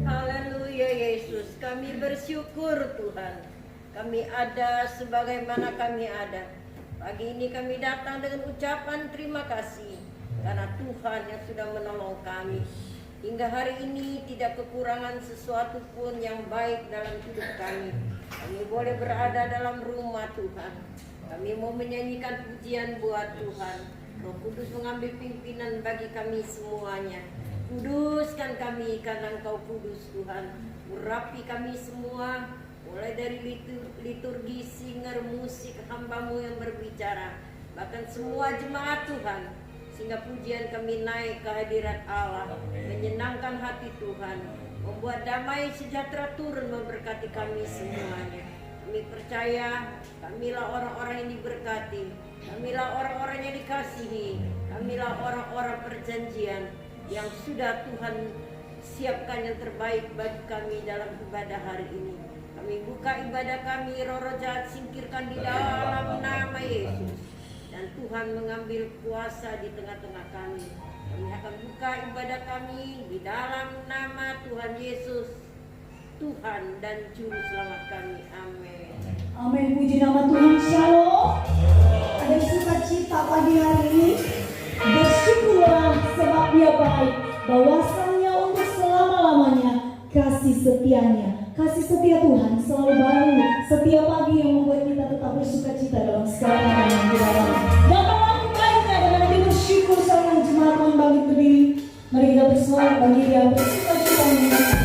Haleluya Yesus, kami bersyukur Tuhan. Kami ada sebagaimana kami ada. Pagi ini kami datang dengan ucapan terima kasih karena Tuhan yang sudah menolong kami. Hingga hari ini tidak kekurangan sesuatu pun yang baik dalam hidup kami. Kami boleh berada dalam rumah Tuhan. Kami mau menyanyikan pujian buat Tuhan. Roh Kudus mengambil pimpinan bagi kami semuanya. Kuduskan kami karena Engkau kudus Tuhan. Urapi kami semua, mulai dari liturgi, singer, musik, hamba-Mu yang berbicara, bahkan semua jemaat Tuhan, sehingga pujian kami naik ke hadirat Allah, menyenangkan hati Tuhan, membuat damai sejahtera turun memberkati kami semuanya. Kami percaya kamilah orang-orang yang diberkati, kamilah orang-orang yang dikasihi, kamilah orang-orang perjanjian yang sudah Tuhan siapkan yang terbaik bagi kami dalam ibadah hari ini. Kami buka ibadah kami, roh-roh jahat singkirkan di dalam nama Yesus. Dan Tuhan mengambil kuasa di tengah-tengah kami. Kami akan buka ibadah kami di dalam nama Tuhan Yesus, Tuhan dan Juru Selamat kami. Amin. Amin. Puji nama Tuhan. Shalom. Ada sukacita pagi hari ini. Bersyukurlah sebab Dia baik. Bahwasannya untuk selama-lamanya kasih setianya. Kasih setia Tuhan selalu baru setiap pagi yang membuat kita tetap bersukacita dalam segala yang kita alami. Datanglah kembalinya dengan hati bersyukur seorang jemaat Tuhan bangkit berdiri. Mari kita bersorak bagi Dia bersukacita menyanyikan.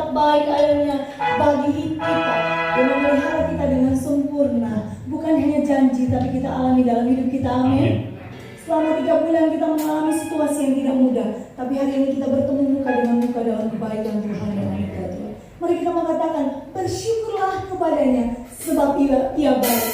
Baik adanya bagi kita yang memelihara kita dengan sempurna. Bukan hanya janji tapi kita alami dalam hidup kita. Amin. Selama 3 bulan kita mengalami situasi yang tidak mudah, tapi hari ini kita bertemu muka dengan muka dalam kebaikan Tuhan yang ada. Mari kita mengatakan bersyukurlah kepadanya sebab Ia baik.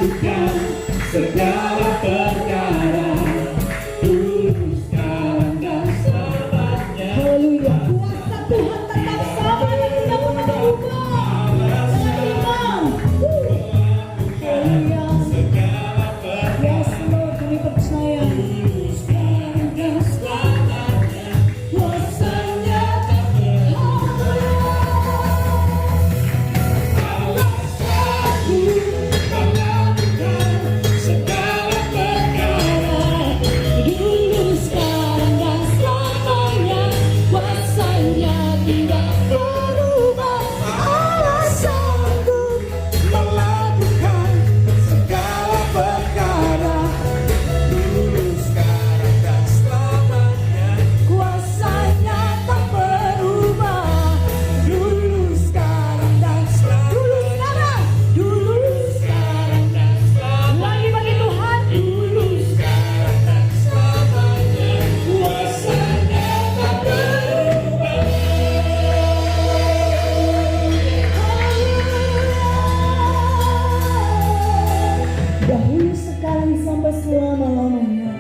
melakukan segala perkara dulu, sekarang, dan selamanya. Haleluya. Kuasa Tuhan tetap sama dan tidak pernah berubah. Dengan iman. Haleluya. Yes Lord, kami percaya. Sekarang dan selamanya, kuasanya tak segala perkara dulu, sekarang, dan selamanya. Kuasanya tidak berubah. Allah sanggup melakukan segala perkara dulu, sekarang, dan selamanya. Kuasanya tak berubah. Dulu, sekarang, dan selamanya. Dulu, sekarang, dan selamanya. Lagi bagi Tuhan. Dulu, sekarang, dan selamanya. Kuasanya tak berubah. Dahulu, sekarang, sampai selama-lamanya.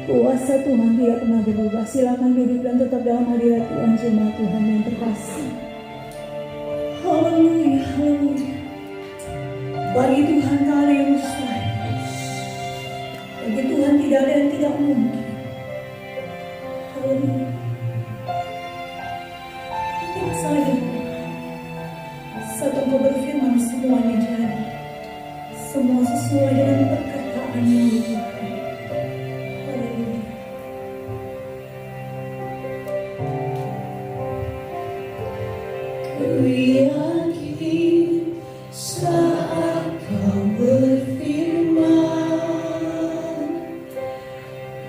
Kuasa Tuhan tidak pernah berubah. Silakan duduk dan tetap dalam hadirat Tuhan, jemaat Tuhan yang terkasih. Haleluya, haleluya. Bagi Tuhan tak ada yang mustahil. Bagi Tuhan tidak ada yang tidak mungkin. Haleluya. Mungkin saja saat Engkau berfirman semuanya jadi. Semua sesuai dengan perkataanmu Tuhan. Haleluya. Ku yakin saat Kau berfirman,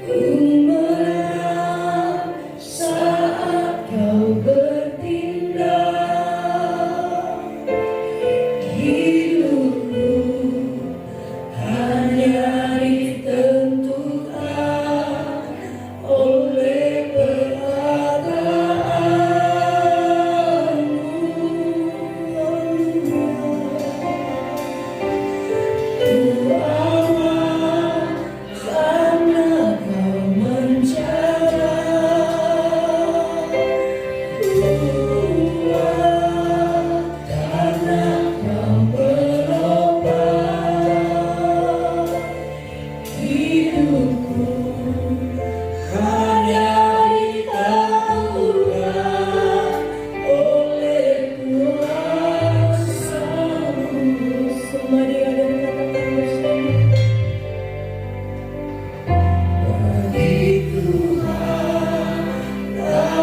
ku menang saat Kau bertindak. Hidupku hanya ditentukan oleh perkataanmu. Aman karena Kau menjaga. Kuat karena Kau berobat. Hidupku hanya ditentukan oleh kuasa-Mu. Mari ada katakan bersama. Bagi Tuhan tak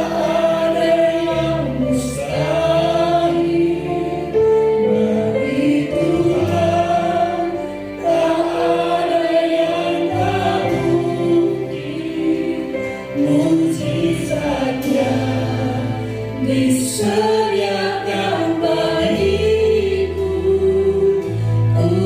ada yang mustahil. Bagi Tuhan tak ada yang tak mungkin. Mujizatnya disediakan bagiku. Ku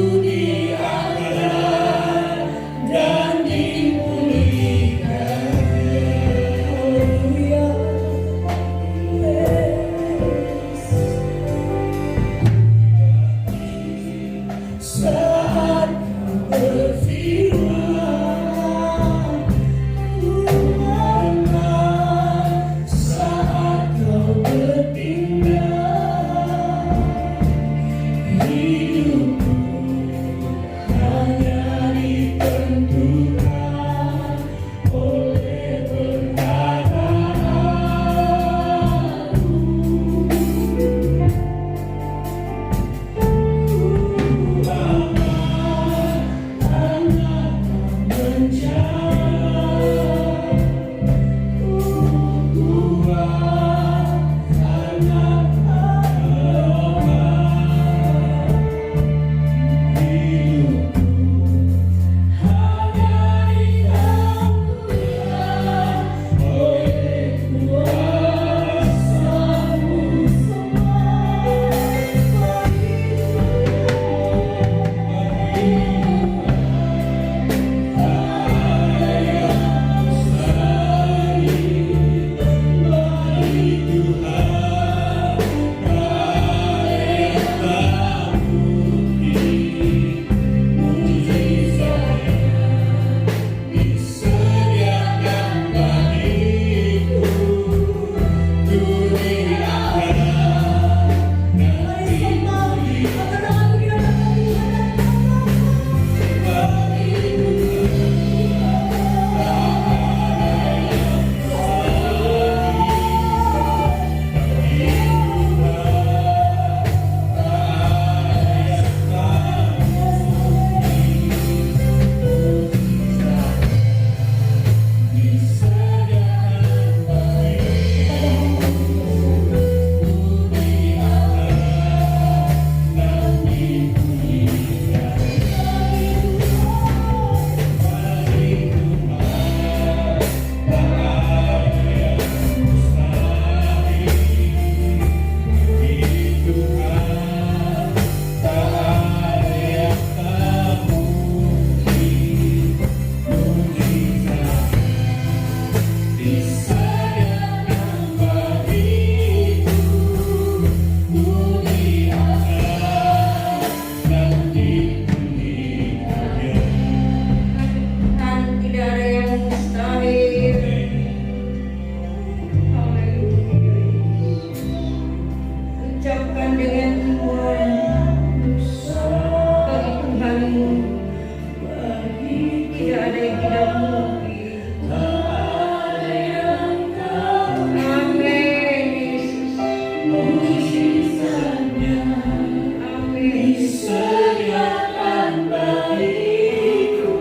sediakan bagiku,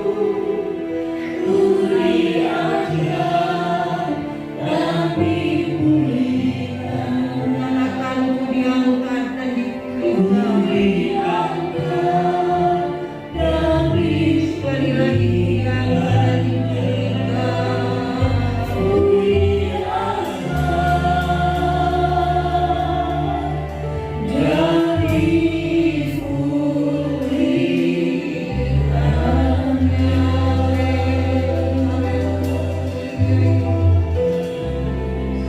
uri aja dan dipulihkan, Anak-anakku diangkat dan dipulihkan. uri angkat dan Sekali lagi diangkat dan dipulihkan. uri angkat dan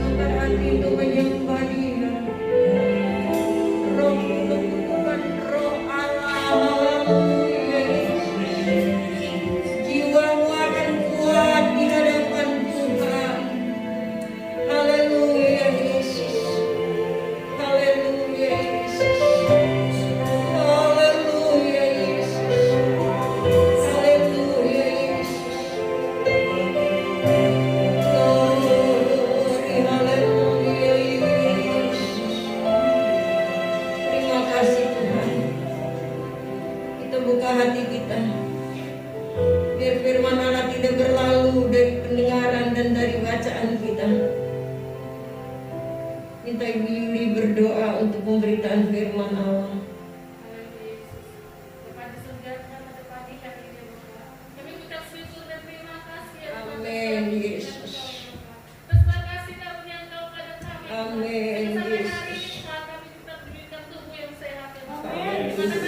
Angkat hati untuk menyembah Dia. Roh Tuhan, Roh Allah, haleluya. Jiwamu akan kuat di hadapan Tuhan. Haleluya Yesus. Haleluya Yesus. Haleluya Yesus. Haleluya Yesus. Glory, haleluya Yesus. Terima kasih Tuhan. Kita buka hati kita. Biar firman Allah tidak berlalu dari pendengaran dan dari bacaan kita. Minta Ibu Yuli berdoa untuk pemberitaan firman Allah. Amin Yesus. Amin Yesus.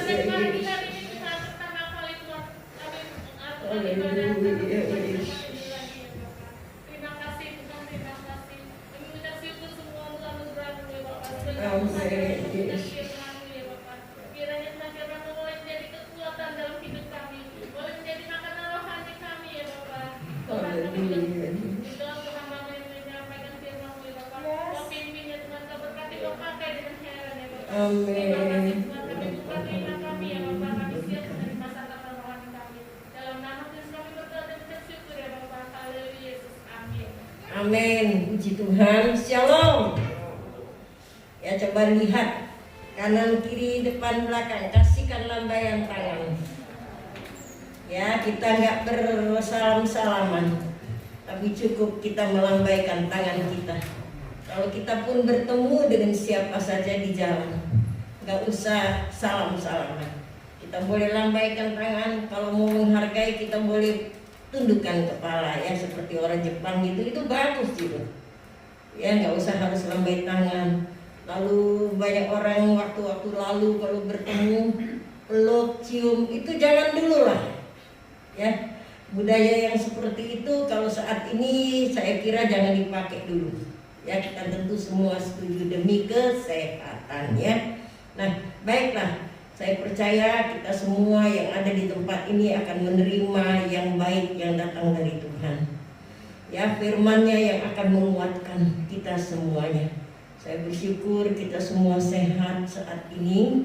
Haleluya Yesus. Terima kasih Tuhan, terima kasih. Kami mengucap syukur semua untuk anugerah-Mu ya Bapak. Amin Yesus. Kiranya Tuhan firman-Mu boleh menjadi kekuatan dalam hidup kami, boleh menjadi makanan rohani kami ya Bapak. Tuhan kami Haleluya. di dalam hamba-Mu yang menyampaikan firman-Mu ya Bapak. Kau pimpin ya Tuhan, Kau berkati, Kau pakai dengan heran ya Bapak. Amin. Terima kasih Tuhan, kami buka telinga kami ya Bapak. Kami siap menerima satapan rohani kami. Dalam nama Kristus kami berdoa dan mengucap syukur ya Bapak. Haleluya Yesus. Amin. Amin. Puji Tuhan. Shalom. Ya, coba lihat kanan kiri depan belakang, kasihkan lambaian tangan. Ya, kita nggak bersalam-salaman, tapi cukup kita melambaikan tangan kita. Kalau kita pun bertemu dengan siapa saja di jalan, nggak usah salam-salaman. Kita boleh lambaikan tangan. Kalau mau menghargai, kita boleh tundukkan kepala ya, seperti orang Jepang gitu. Itu bagus gitu. Ya, nggak usah harus lambai tangan. Lalu banyak orang waktu-waktu lalu kalau bertemu peluk, cium, itu jangan dulu lah. Ya, budaya yang seperti itu kalau saat ini saya kira jangan dipakai dulu. Ya, kita tentu semua setuju demi kesehatan ya. Nah, baiklah. Saya percaya kita semua yang ada di tempat ini akan menerima yang baik yang datang dari Tuhan. Ya, firman-Nya yang akan menguatkan kita semuanya. Saya bersyukur kita semua sehat saat ini.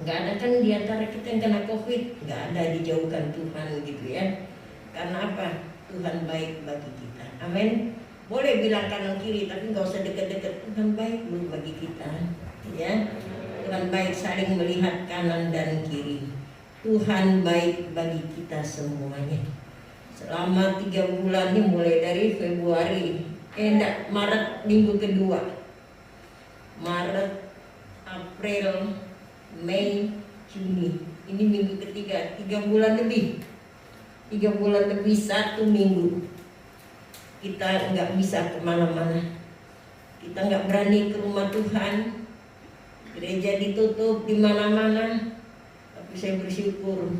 Nggak ada kan di antara kita yang kena COVID, nggak ada, dijauhkan Tuhan gitu ya. Karena apa? Tuhan baik bagi kita. Amin. Boleh bilang kanan kiri, tapi nggak usah dekat-dekat. Tuhan baik loh bagi kita, ya. Tuhan baik, saling melihat kanan dan kiri. Tuhan baik bagi kita semuanya. Selama 3 bulan ini, mulai dari Februari, Maret minggu kedua, Maret, April, Mei, Juni, ini minggu ketiga, 3 bulan lebih, 3 bulan lebih 1 minggu. Kita nggak bisa kemana-mana, kita nggak berani ke rumah Tuhan, gereja ditutup di mana-mana. Tapi saya bersyukur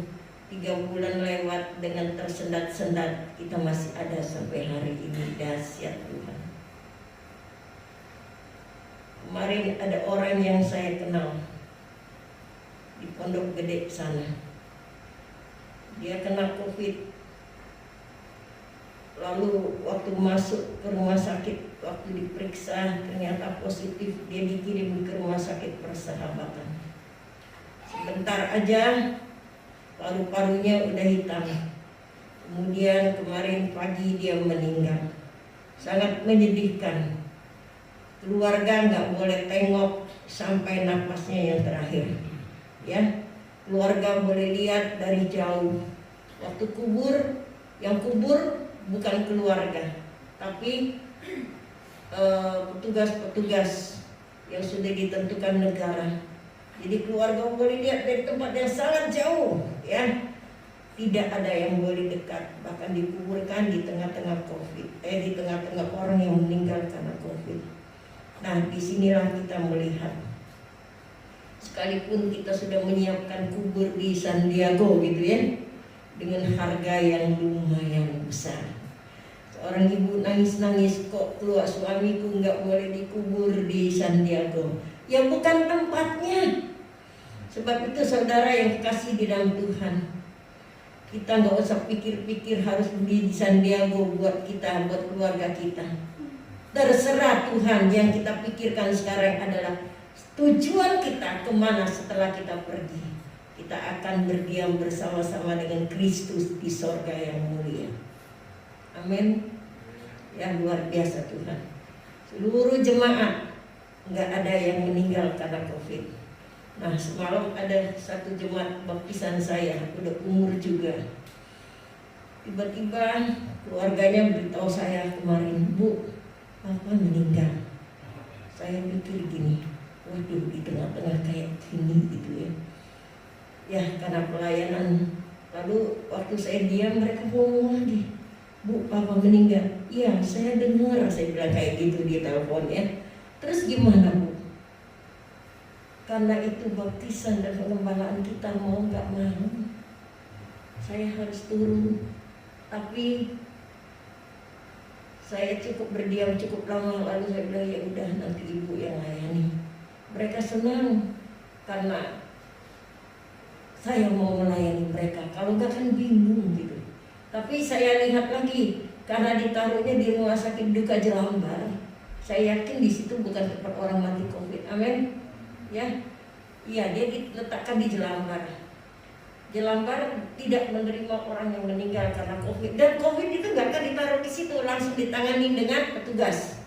3 bulan lewat dengan tersendat-sendat, kita masih ada sampai hari ini. Dahsyat Tuhan. Kemarin ada orang yang saya kenal di Pondok Gede sana. Dia kena COVID. Lalu waktu masuk ke rumah sakit, waktu diperiksa ternyata positif, dia dikirim ke rumah sakit Persahabatan. Sebentar aja paru-parunya udah hitam. Kemudian kemarin pagi dia meninggal. Sangat menyedihkan. Keluarga nggak boleh tengok sampai napasnya yang terakhir. ya. Keluarga boleh lihat dari jauh. Waktu kubur, yang kubur bukan keluarga, tapi petugas-petugas yang sudah ditentukan negara. Jadi keluarga boleh lihat dari tempat yang sangat jauh, ya. Tidak ada yang boleh dekat, bahkan dikuburkan di tengah-tengah di tengah-tengah orang yang meninggal karena COVID. Nah, disinilah kita melihat, sekalipun kita sudah menyiapkan kubur di San Diego gitu ya, dengan harga yang lumayan besar. Seorang ibu nangis-nangis, kok keluar suamiku nggak boleh dikubur di San Diego. Ya bukan tempatnya. Sebab itu saudara yang kasih di dalam Tuhan, kita nggak usah pikir-pikir harus beli di San Diego buat kita, buat keluarga kita. Terserah Tuhan. Yang kita pikirkan sekarang adalah tujuan kita kemana setelah kita pergi. Kita akan berdiam bersama-sama dengan Kristus di sorga yang mulia. Amin. Ya, luar biasa Tuhan. Seluruh jemaat nggak ada yang meninggal karena COVID. Nah, semalam ada satu jemaat baptisan saya, udah umur juga. Tiba-tiba keluarganya beritahu saya kemarin, Bu, Papa meninggal. Saya pikir gini, waduh, di tengah-tengah kayak gini gitu ya. Ya, karena pelayanan. Lalu waktu saya diam, mereka ngomong lagi, Bu, Papa meninggal. Iya, saya dengar, saya bilang kayak gitu di telepon ya. Terus gimana, Bu? Karena itu baptisan dan pengembalaan kita, mau gak mau saya harus turun. Tapi saya cukup berdiam cukup lama, lalu saya bilang ya udah nanti ibu yang layani. Mereka senang karena saya mau melayani mereka. Kalau enggak kan bingung gitu. Tapi saya lihat lagi, karena ditaruhnya di rumah sakit Duka Jelambar, saya yakin di situ bukan tempat orang mati COVID. Amin. Ya, iya, dia diletakkan di Jelambar. Jelambar tidak menerima orang yang meninggal karena COVID. Dan COVID itu nggak akan ditaruh di situ, langsung ditangani dengan petugas.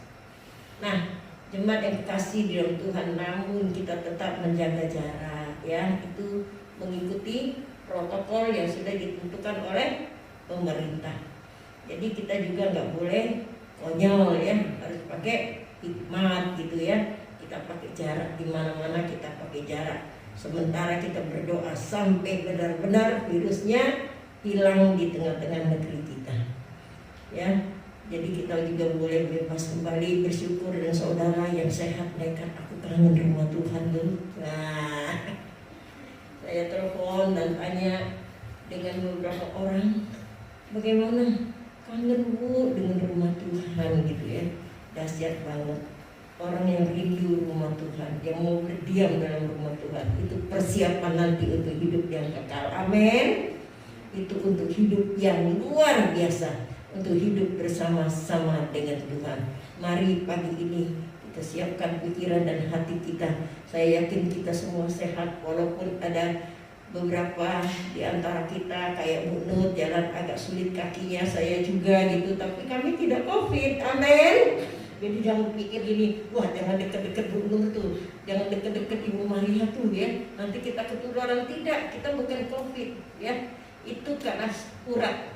Nah, jemaat yang kasih di dalam Tuhan, namun kita tetap menjaga jarak, ya, itu mengikuti protokol yang sudah ditentukan oleh pemerintah. Jadi kita juga nggak boleh konyol ya, harus pakai hikmat gitu ya. Kita pakai jarak, di mana-mana kita pakai jarak. Sementara kita berdoa sampai benar-benar virusnya hilang di tengah-tengah negeri kita. Ya, jadi kita juga boleh bebas kembali bersyukur dengan saudara yang sehat nekat. Aku kangen rumah Tuhan dulu. Nah, saya telepon dan tanya dengan beberapa orang, bagaimana? Kangen Bu dengan rumah Tuhan gitu ya. Dahsyat banget. Orang yang rindu rumah Tuhan, yang mau berdiam dalam rumah Tuhan, itu persiapan nanti untuk hidup yang kekal. Amin. Itu untuk hidup yang luar biasa, untuk hidup bersama-sama dengan Tuhan. Mari pagi ini kita siapkan pikiran dan hati kita. Saya yakin kita semua sehat, walaupun ada beberapa di antara kita kayak Bu Nut jalan agak sulit kakinya, saya juga gitu, tapi kami tidak COVID. Amin. Jadi jangan pikir gini, wah jangan deket-deket Bu Nur tuh, jangan deket-deket Ibu Maria tuh ya, nanti kita ketularan. Tidak, kita bukan COVID ya, itu karena urat.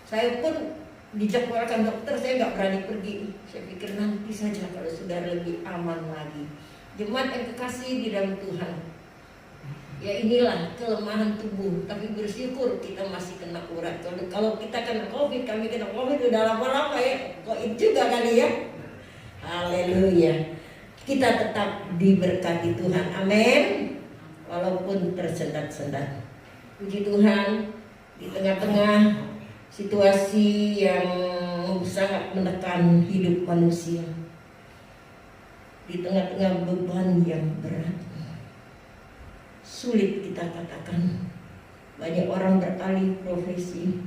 Saya pun dijadwalkan dokter, saya nggak berani pergi. Saya pikir nanti saja kalau sudah lebih aman lagi. Jemaat yang kekasih di dalam Tuhan, ya inilah kelemahan tubuh, tapi bersyukur kita masih kena urat. Kalau kita kena COVID, kami kena COVID udah lama-lama ya, COVID juga kali ya. Haleluya. Kita tetap diberkati Tuhan, amin. Walaupun tersendat-sendat. Puji Tuhan, di tengah-tengah situasi yang sangat menekan hidup manusia, di tengah-tengah beban yang berat, sulit kita katakan. Banyak orang beralih profesi,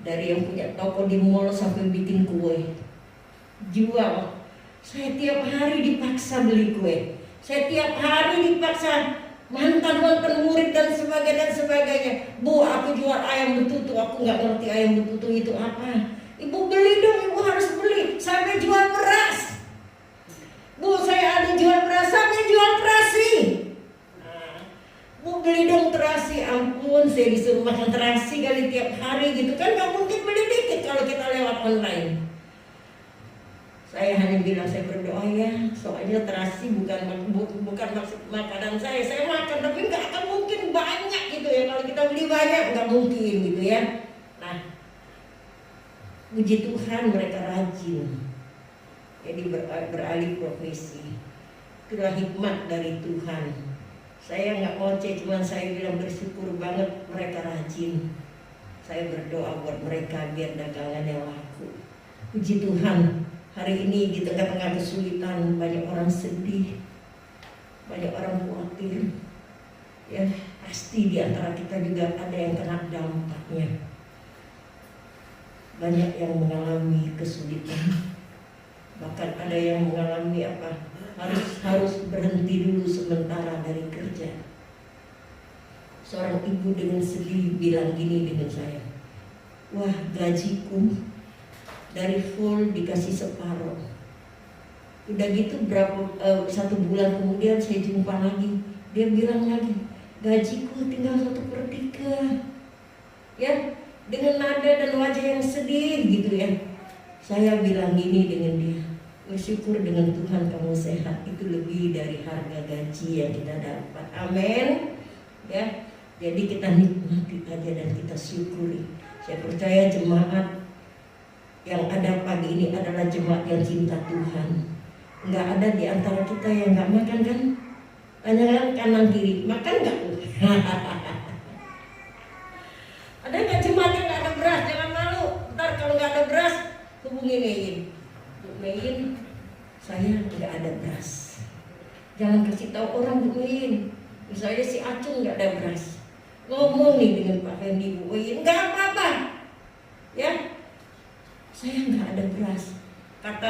dari yang punya toko di mall sampai bikin kue, jual. Saya tiap hari dipaksa beli kue, saya tiap hari dipaksa mantan murid dan sebagainya. Bu, aku jual ayam betutu, aku nggak ngerti ayam betutu itu apa. Ibu beli dong, ibu harus beli. Sampai jual beras. Bu, saya ada jual beras, sampai jual terasi. beli dong terasi. Ampun, saya disuruh makan terasi kali tiap hari gitu kan, nggak mungkin beli dikit kalau kita lewat online. Saya hanya bilang saya berdoa ya, soalnya terasi bukan maksud makanan saya makan, tapi nggak akan mungkin banyak gitu ya, kalau kita beli banyak nggak mungkin gitu ya. Nah, puji Tuhan mereka rajin, jadi beralih profesi. Itulah hikmat dari Tuhan. Saya nggak ngoceh, cuman saya bilang bersyukur banget mereka rajin. Saya berdoa buat mereka biar dagangannya laku. Puji Tuhan, hari ini di tengah-tengah kesulitan banyak orang sedih, banyak orang khawatir. Ya, pasti di antara kita juga ada yang kena dampaknya. Banyak yang mengalami kesulitan. Bahkan ada yang mengalami harus berhenti dulu sementara dari kerja. Seorang ibu dengan sedih bilang gini dengan saya, wah gajiku dari full dikasih separuh. Udah gitu satu bulan kemudian saya jumpa lagi, dia bilang lagi, gajiku tinggal 1/3. Ya, dengan nada dan wajah yang sedih gitu ya. Saya bilang gini dengan dia, bersyukur dengan Tuhan kamu sehat, itu lebih dari harga gaji yang kita dapat. Amin. Ya, jadi kita nikmati aja dan kita syukuri. Saya percaya jemaat yang ada pagi ini adalah jemaat yang cinta Tuhan. Nggak ada di antara kita yang nggak makan kan? Tanya kan kanan kiri, makan nggak? Ada nggak jemaat yang nggak ada beras? Jangan malu. Ntar kalau nggak ada beras, hubungi Mein. Saya nggak ada beras. Jangan kasih tahu orang Bu Mein. Misalnya si Acung nggak ada beras. Ngomong nih dengan Pak Fendi, Bu Mein, nggak apa-apa. Ya, saya nggak ada beras. Kata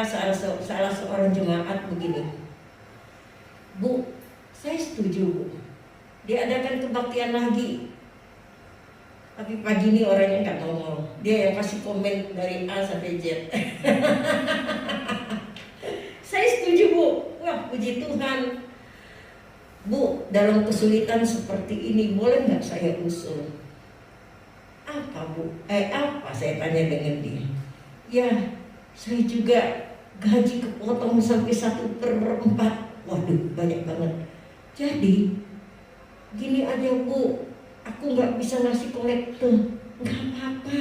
salah seorang jemaat begini, Bu, saya setuju Bu, diadakan kebaktian lagi. Tapi pagi ini orangnya nggak ngomong, dia yang kasih komen dari A sampai Z. Saya setuju Bu, wah puji Tuhan. Bu, dalam kesulitan seperti ini boleh nggak saya usul? Apa Bu? Apa? Saya tanya dengan dia. Ya, saya juga gaji kepotong sampai 1/4. Waduh, banyak banget. Jadi, gini aja Bu, aku nggak bisa ngasih kolektor. Nggak apa-apa,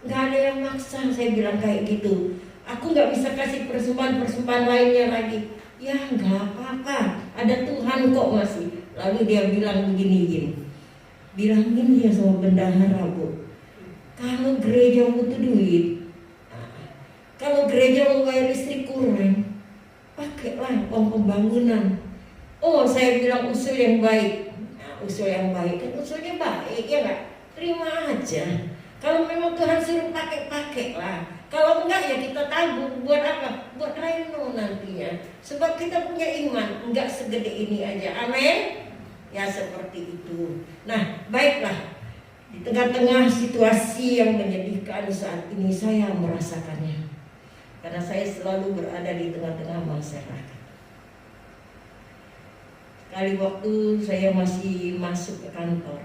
nggak ada yang maksa. Saya bilang kayak gitu. Aku nggak bisa kasih persembahan lainnya lagi. Ya nggak apa-apa, ada Tuhan kok masih. Lalu dia bilang begini. Bilangin dia sama bendahara Bu, kalau gereja butuh duit, kalau gereja mau bayar listrik kurang, pakailah uang pembangunan. Oh, saya bilang usul yang baik. Nah, usul yang baik kan usulnya baik ya nggak? Terima aja. Kalau memang Tuhan suruh pakailah. Kalau enggak ya kita tabung. Buat apa? Buat reno nantinya. Sebab kita punya iman, enggak segede ini aja. Amin. Ya seperti itu. Nah, baiklah. Di tengah-tengah situasi yang menyedihkan saat ini saya merasakannya. Karena saya selalu berada di tengah-tengah masyarakat. Sekali waktu saya masih masuk ke kantor,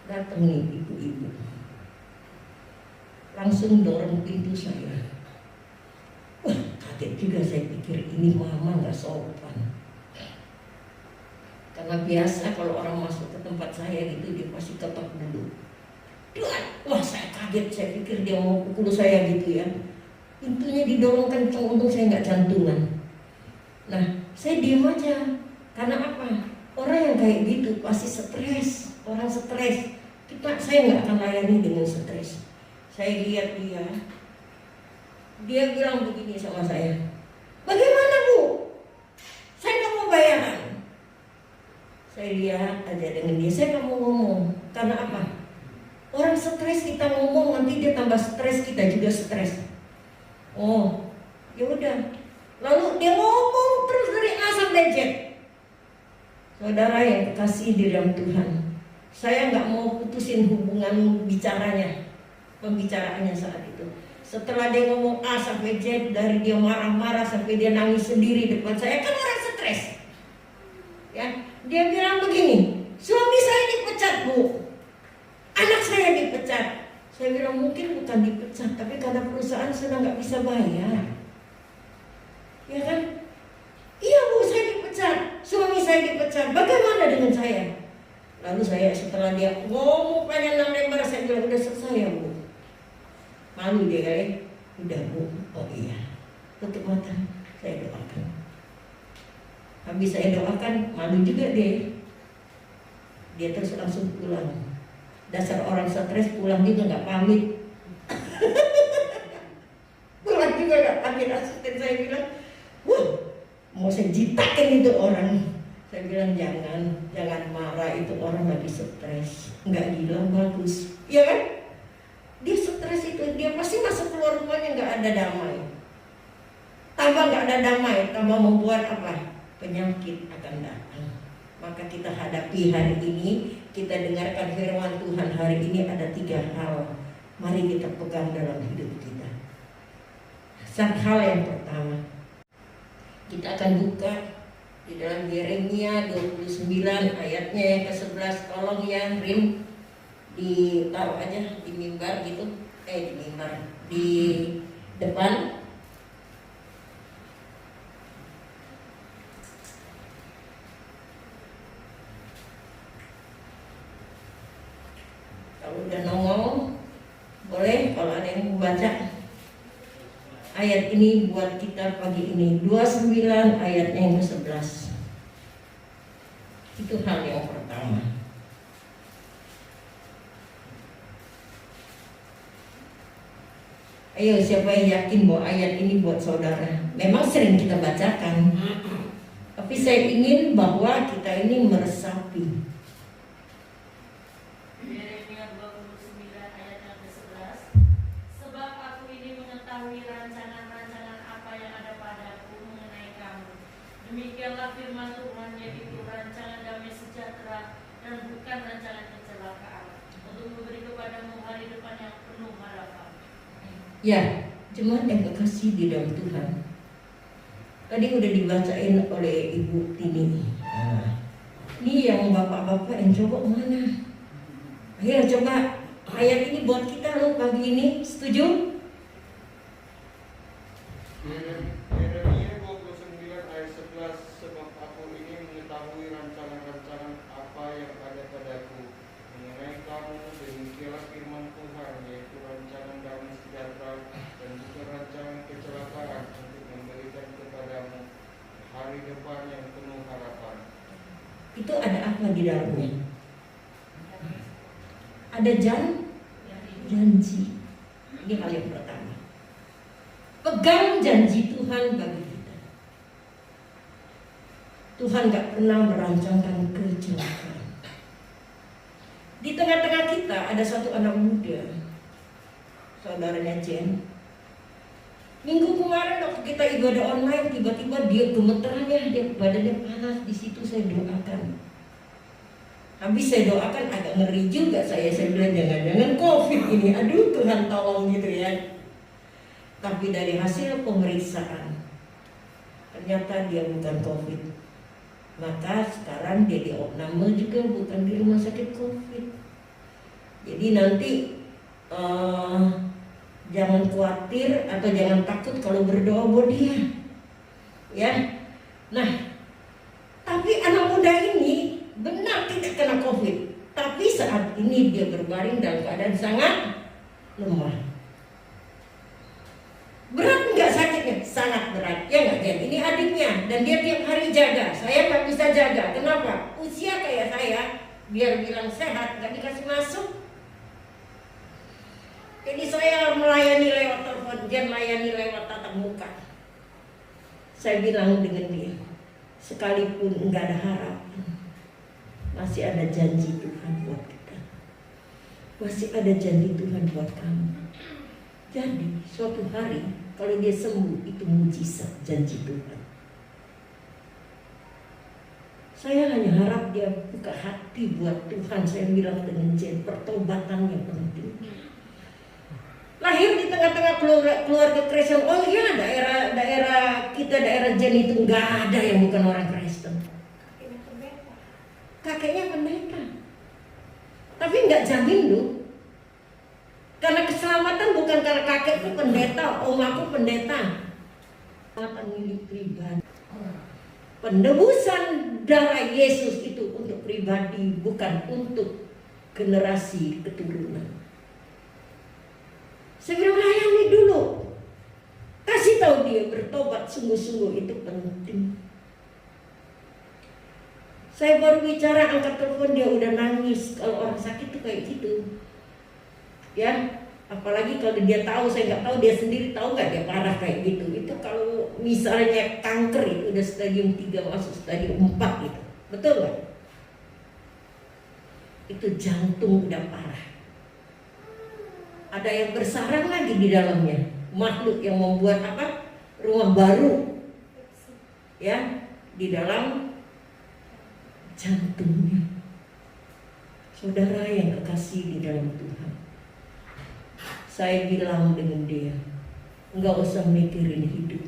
datang nih ibu-ibu, langsung dorong pintu saya. Wah, kaget juga, saya pikir ini mama nggak sopan. Karena biasa kalau orang masuk ke tempat saya gitu, dia pasti ketok dulu. Wah, saya kaget, saya pikir dia mau pukul saya gitu ya. Pintunya didorong kencang, untung saya nggak jantungan. Nah, saya diam aja. Karena apa? Orang yang kayak gitu pasti stres. Orang stres, saya nggak akan layani dengan stres. Saya lihat dia bilang begini sama saya, bagaimana Bu? Saya nggak mau bayaran. Saya lihat aja dengan dia, saya nggak mau ngomong. Karena apa? Orang stres kita ngomong, nanti dia tambah stres, kita juga stres. Oh, ya udah. Lalu dia ngomong terus dari A sampai Z. Saudara yang kekasih di dalam Tuhan, saya nggak mau putusin hubungan pembicaraannya saat itu. Setelah dia ngomong A sampai Z, dari dia marah-marah sampai dia nangis sendiri depan saya, kan orang stres. Ya, Dia bilang begini, suami saya dipecat Bu, anak saya dipecat. Saya bilang mungkin bukan dipecat, tapi karena perusahaan sudah nggak bisa bayar. Ya kan? Iya Bu, saya dipecat, suami saya dipecat, bagaimana dengan saya? Lalu saya setelah dia ngomong panjang 6 lembar, saya bilang udah selesai ya Bu. Malu dia kali, udah Bu, oh iya, tutup mata, saya doakan. Habis saya doakan, malu juga dia. Dia terus langsung pulang. Dasar orang stres, pulang juga nggak pamit. Pulang juga nggak pamit. Asisten saya bilang, wah, mau saya jitakin itu orang. Saya bilang jangan marah, itu orang lagi stres, nggak gila, bagus, ya kan? Dia stres itu, dia pasti masuk keluar rumahnya nggak ada damai. Tambah nggak ada damai, tambah membuat apa? Penyakit akan datang. Maka kita hadapi hari ini, kita dengarkan firman Tuhan hari ini ada 3 hal. Mari kita pegang dalam hidup kita. Hal yang pertama, kita akan buka di dalam Yeremia 29 ayatnya yang ke-11. Tolong ya Rim, ditaruh aja di mimbar gitu, di mimbar, di depan. Kalau udah nongol, boleh kalau ada yang mau baca ayat ini buat kita pagi ini. 29 ayatnya yang ke-11. Itu hal yang pertama. Ayo, siapa yang yakin bahwa ayat ini buat saudara? Memang sering kita bacakan, tapi saya ingin bahwa kita ini meresapi. Yeremia 29 ayat yang ke-11. Sebab aku ini mengetahui rancangan-rancangan apa yang ada padaku mengenai kamu. Demikianlah firman Tuhan, yaitu rancangan damai sejahtera dan bukan rancangan kecelakaan, untuk memberi kepadamu hari depan yang penuh harapan. Ya, jemaat yang kekasih di dalam Tuhan, tadi udah dibacain oleh Ibu Tini. Ini yang bapak-bapak yang coba mana? Ayo coba, ayat ini buat kita loh pagi ini, setuju? Yeremia 29 ayat 11. Sebab aku ini mengetahui rancangan-rancangan apa yang ada padaku mengenai kamu, demikianlah firman Tuhan, yaitu rancangan damai sejahtera dan bukan rancangan kecelakaan, untuk memberikan kepadamu hari depan yang penuh harapan. Itu ada apa di dalamnya? Ada janji. Ini hal yang pertama. Pegang janji Tuhan bagi kita. Tuhan gak pernah merancangkan kecelakaan. Di tengah-tengah kita ada satu anak muda, saudaranya Jen. Minggu kemarin waktu kita ibadah online, tiba-tiba dia gemeterannya, dia badannya panas. Di situ saya doakan. Habis saya doakan agak ngeri juga saya bilang jangan-jangan COVID ini. Aduh Tuhan tolong gitu ya. Tapi dari hasil pemeriksaan ternyata dia bukan COVID. Maka sekarang dia di opname juga, bukan di rumah sakit COVID. Jadi nanti jangan khawatir atau jangan takut kalau berdoa buat dia. Ya. Nah, tapi anak muda ini benar tidak kena COVID, tapi saat ini dia berbaring dalam keadaan sangat lemah. Berat nggak sakitnya? Sangat berat, ya nggak Jen? Ini adiknya dan dia tiap hari jaga. Saya nggak bisa jaga. Kenapa? Usia kayak saya, biar bilang sehat nggak dikasih masuk. Jadi saya melayani lewat telepon, Jen melayani lewat tatap muka. Saya bilang dengan dia, sekalipun nggak ada harapan, masih ada janji Tuhan buat kita. Masih ada janji Tuhan buat kamu. Jadi suatu hari kalau dia sembuh, itu mujizat janji Tuhan. Saya hanya harap dia buka hati buat Tuhan. Saya bilang dengan Jen, pertobatan yang penting. Lahir di tengah-tengah keluarga Kristen. Oh iya, daerah kita, daerah Jen itu nggak ada yang bukan orang Kristen. kakeknya pendeta. Tapi nggak jamin loh. Karena keselamatan bukan karena kakekku pendeta, om aku pendeta. Keselamatan milik pribadi. Penebusan darah Yesus itu untuk pribadi, bukan untuk generasi keturunan. Saya bilang layani dulu. Kasih tahu dia bertobat sungguh-sungguh, itu penting. Saya baru bicara, angkat telepon, dia udah nangis. Kalau orang sakit tuh kayak gitu. Ya, apalagi kalau dia tahu, saya nggak tahu, dia sendiri tahu nggak dia parah kayak gitu. Itu kalau misalnya kanker itu udah stadium 3 masuk stadium 4 gitu. Betul nggak? Itu jantung udah parah. Ada yang bersarang lagi di dalamnya. Makhluk yang membuat apa? Rumah baru. Ya, di dalam jantungnya. Saudara yang kekasih di dalam Tuhan, saya bilang dengan dia, nggak usah mikirin hidup.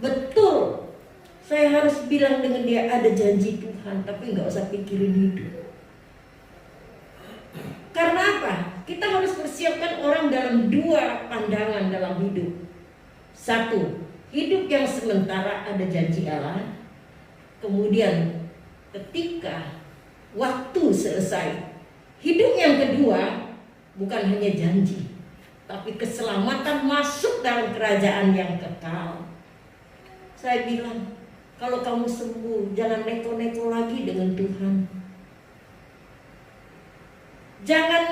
Betul, saya harus bilang dengan dia ada janji Tuhan, tapi nggak usah pikirin hidup. Karena apa? Kita harus persiapkan orang dalam 2 pandangan dalam hidup. 1, hidup yang sementara ada janji Allah. Kemudian ketika waktu selesai, hidup yang kedua bukan hanya janji, tapi keselamatan masuk dalam kerajaan yang kekal. Saya bilang, kalau kamu sembuh, jangan neko-neko lagi dengan Tuhan. Jangan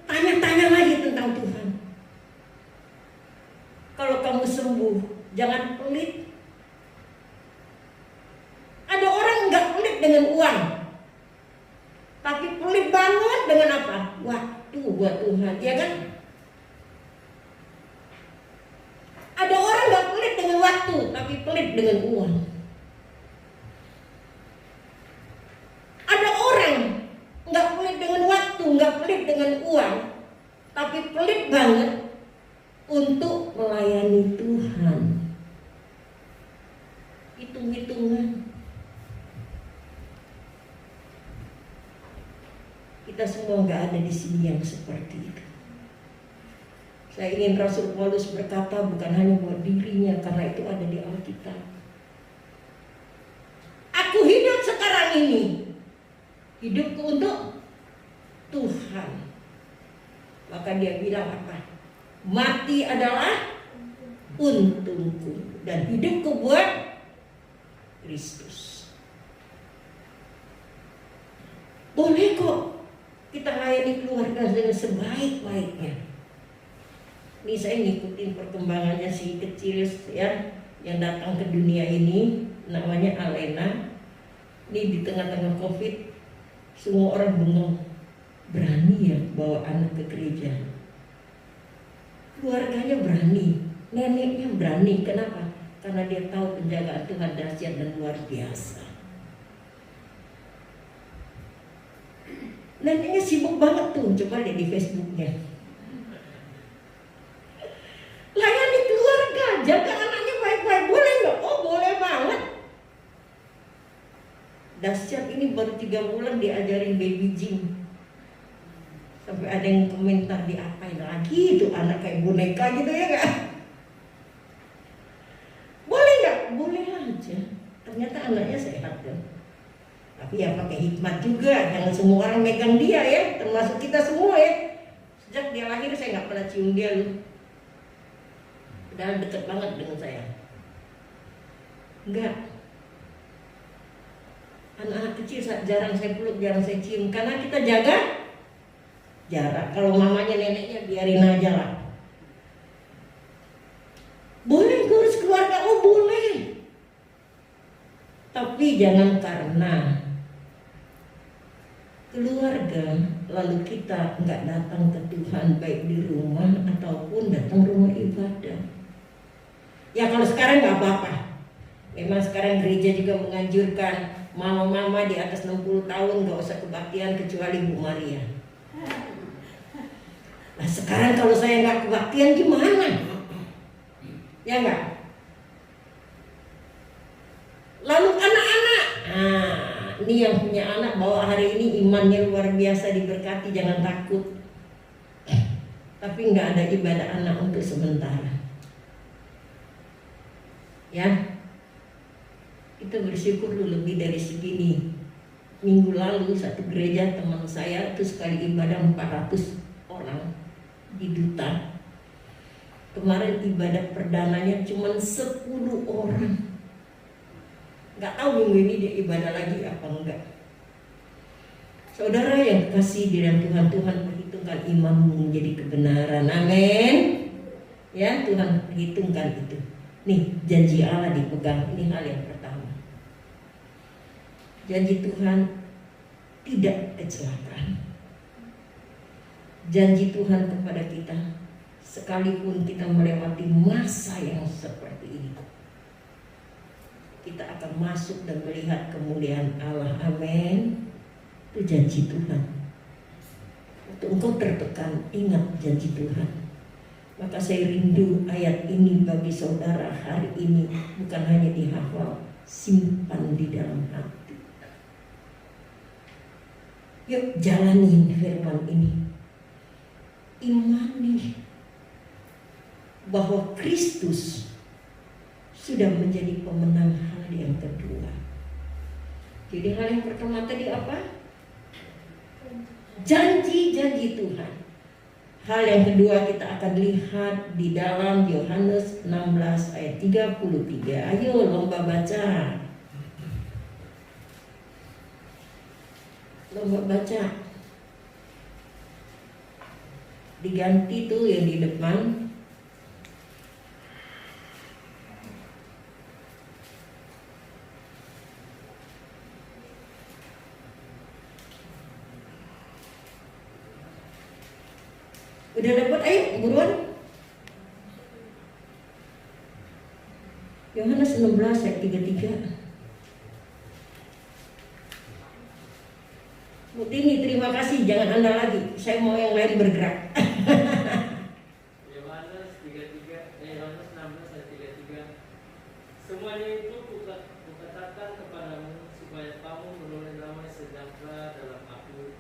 tanya-tanya lagi tentang Tuhan. Kalau kamu sembuh, jangan pelit. Ada orang nggak pelit dengan uang, tapi pelit banget dengan apa? Waktu buat Tuhan, ya kan? Ada orang nggak pelit dengan waktu, tapi pelit dengan uang. Ada orang nggak pelit dengan waktu, nggak pelit dengan uang, tapi pelit banget untuk melayani Tuhan. Hitung-hitungan. Kita semua nggak ada di sini yang seperti itu. Saya ingin Rasul Paulus berkata bukan hanya buat dirinya, karena itu ada di Alkitab. Aku hidup sekarang ini, hidupku untuk Tuhan. Maka dia bilang apa? Mati adalah untungku dan hidupku buat Kristus. Boleh kok kita layani keluarga dengan sebaik-baiknya. Ini saya ngikutin perkembangannya si kecil ya, yang datang ke dunia ini, namanya Alena. Ini di tengah-tengah COVID, semua orang bengong, berani ya bawa anak ke gereja. Keluarganya berani, neneknya berani. Kenapa? Karena dia tahu penjagaan Tuhan dahsyat dan luar biasa. Neneknya sibuk banget tuh, coba lihat di Facebooknya. Layani keluarga, jaga anaknya baik-baik, boleh nggak? Oh boleh banget. Dahsyat, ini baru 3 bulan diajarin baby gym. Sampai ada yang komentar, diapain lagi itu anak kayak boneka gitu ya nggak? Boleh nggak? Boleh aja. Ternyata anaknya sehat kan. Tapi ya pakai hikmat juga, jangan semua orang megang dia ya, termasuk kita semua ya. Sejak dia lahir saya nggak pernah cium dia loh. Padahal deket banget dengan saya. Enggak. Anak-anak kecil jarang saya peluk, jarang saya cium, karena kita jaga jarak. Kalau mamanya neneknya biarin aja lah. Boleh ngurus keluarga, oh boleh. Tapi jangan karena keluarga lalu kita nggak datang ke Tuhan, baik di rumah ataupun datang rumah ibadah. Ya kalau sekarang nggak apa-apa. Memang sekarang gereja juga menganjurkan mama-mama di atas 60 tahun nggak usah kebaktian kecuali Bu Maria. Nah sekarang kalau saya nggak kebaktian gimana? Ya nggak? Lalu anak-anak, nah Nih yang punya anak bawa hari ini imannya luar biasa, diberkati, jangan takut. Tapi nggak ada ibadah anak untuk sementara. Ya, kita bersyukur dulu lebih dari segini. Minggu lalu satu gereja teman saya itu sekali ibadah 400 orang di Duta. Kemarin ibadah perdananya cuma 10 orang. Nggak tahu minggu ini dia ibadah lagi apa enggak. Saudara yang kasih di dalam Tuhan, Tuhan perhitungkan imanmu menjadi kebenaran. Amin. Ya, Tuhan perhitungkan itu. Nih, janji Allah dipegang. Ini hal yang pertama. Janji Tuhan tidak kecelakaan. Janji Tuhan kepada kita, sekalipun kita melewati masa yang seperti ini, kita akan masuk dan melihat kemuliaan Allah. Amin. Itu janji Tuhan. Waktu engkau tertekan, ingat janji Tuhan. Maka saya rindu ayat ini bagi saudara hari ini, bukan hanya dihafal, simpan di dalam hati. Yuk jalanin firman ini. Imani bahwa Kristus sudah menjadi pemenang hal yang kedua. Jadi hal yang pertama tadi apa? Janji-janji Tuhan. Hal yang kedua kita akan lihat di dalam Yohanes 16 ayat 33. Ayo lomba baca. Lomba baca. Diganti tuh yang di depan. Udah dapat? Ayo buruan. Yohanes 16 ayat 33. Butini, terima kasih, jangan Anda lagi. Saya mau yang lain bergerak. Yohanes 16 ayat 33. Semuanya itu kukatakan kepadamu supaya kamu menoleh damai sejahtera dalam aku.